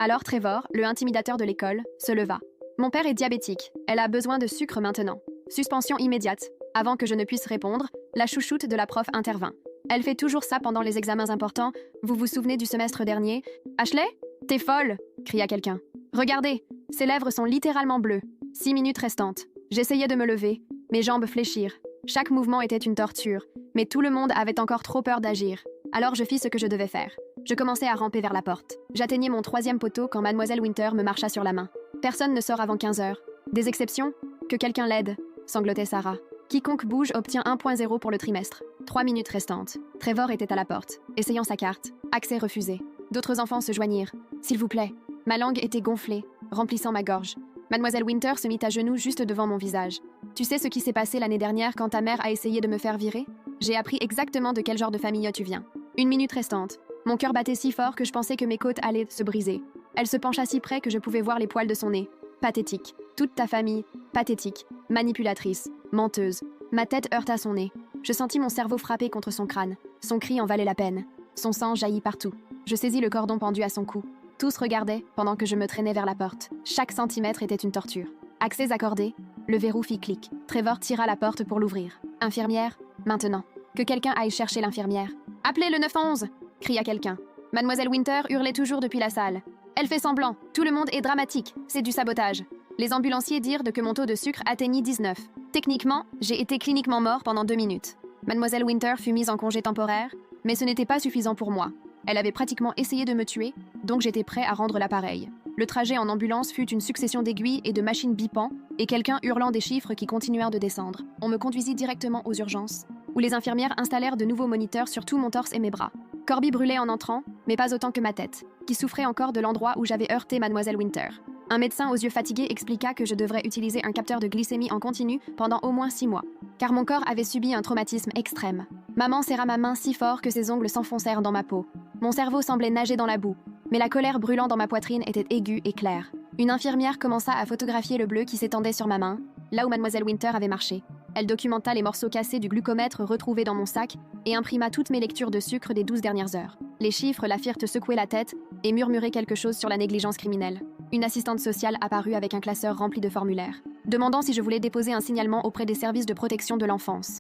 Alors Trevor, le intimidateur de l'école, se leva. Mon père est diabétique. Elle a besoin de sucre maintenant. Suspension immédiate. Avant que je ne puisse répondre, la chouchoute de la prof intervint. Elle fait toujours ça pendant les examens importants. Vous vous souvenez du semestre dernier? Ashley? T'es folle! Cria quelqu'un. Regardez, ses lèvres sont littéralement bleues. 6 minutes restantes. J'essayais de me lever. Mes jambes fléchirent. Chaque mouvement était une torture. Mais tout le monde avait encore trop peur d'agir. Alors je fis ce que je devais faire. Je commençai à ramper vers la porte. J'atteignais mon 3e poteau quand Mademoiselle Winter me marcha sur la main. Personne ne sort avant 15 heures. Des exceptions? Que quelqu'un l'aide, sanglotait Sarah. Quiconque bouge obtient 1.0 pour le trimestre. 3 minutes restantes. Trevor était à la porte, essayant sa carte. Accès refusé. D'autres enfants se joignirent. S'il vous plaît. Ma langue était gonflée, remplissant ma gorge. Mademoiselle Winter se mit à genoux juste devant mon visage. Tu sais ce qui s'est passé l'année dernière quand ta mère a essayé de me faire virer? J'ai appris exactement de quel genre de famille tu viens. 1 minute restante. Mon cœur battait si fort que je pensais que mes côtes allaient se briser. Elle se pencha si près que je pouvais voir les poils de son nez. Pathétique. Toute ta famille. Pathétique. Manipulatrice. Menteuse. Ma tête heurta son nez. Je sentis mon cerveau frapper contre son crâne. Son cri en valait la peine. Son sang jaillit partout. Je saisis le cordon pendu à son cou. Tous regardaient pendant que je me traînais vers la porte. Chaque centimètre était une torture. Accès accordé. Le verrou fit clic. Trevor tira la porte pour l'ouvrir. Infirmière, maintenant. Que quelqu'un aille chercher l'infirmière. Appelez le 911! Cria quelqu'un. Mademoiselle Winter hurlait toujours depuis la salle. Elle fait semblant. Tout le monde est dramatique. C'est du sabotage. Les ambulanciers dirent que mon taux de sucre atteignit 19. Techniquement, j'ai été cliniquement mort pendant 2 minutes. Mademoiselle Winter fut mise en congé temporaire, mais ce n'était pas suffisant pour moi. Elle avait pratiquement essayé de me tuer, donc j'étais prêt à rendre l'appareil. Le trajet en ambulance fut une succession d'aiguilles et de machines bipant, et quelqu'un hurlant des chiffres qui continuèrent de descendre. On me conduisit directement aux urgences, où les infirmières installèrent de nouveaux moniteurs sur tout mon torse et mes bras. Corby brûlait en entrant, mais pas autant que ma tête, qui souffrait encore de l'endroit où j'avais heurté Mademoiselle Winter. Un médecin aux yeux fatigués expliqua que je devrais utiliser un capteur de glycémie en continu pendant au moins 6 mois, car mon corps avait subi un traumatisme extrême. Maman serra ma main si fort que ses ongles s'enfoncèrent dans ma peau. Mon cerveau semblait nager dans la boue, mais la colère brûlant dans ma poitrine était aiguë et claire. Une infirmière commença à photographier le bleu qui s'étendait sur ma main, là où Mademoiselle Winter avait marché. Elle documenta les morceaux cassés du glucomètre retrouvés dans mon sac et imprima toutes mes lectures de sucre des 12 dernières heures. Les chiffres la firent secouer la tête et murmurer quelque chose sur la négligence criminelle. Une assistante sociale apparut avec un classeur rempli de formulaires, demandant si je voulais déposer un signalement auprès des services de protection de l'enfance.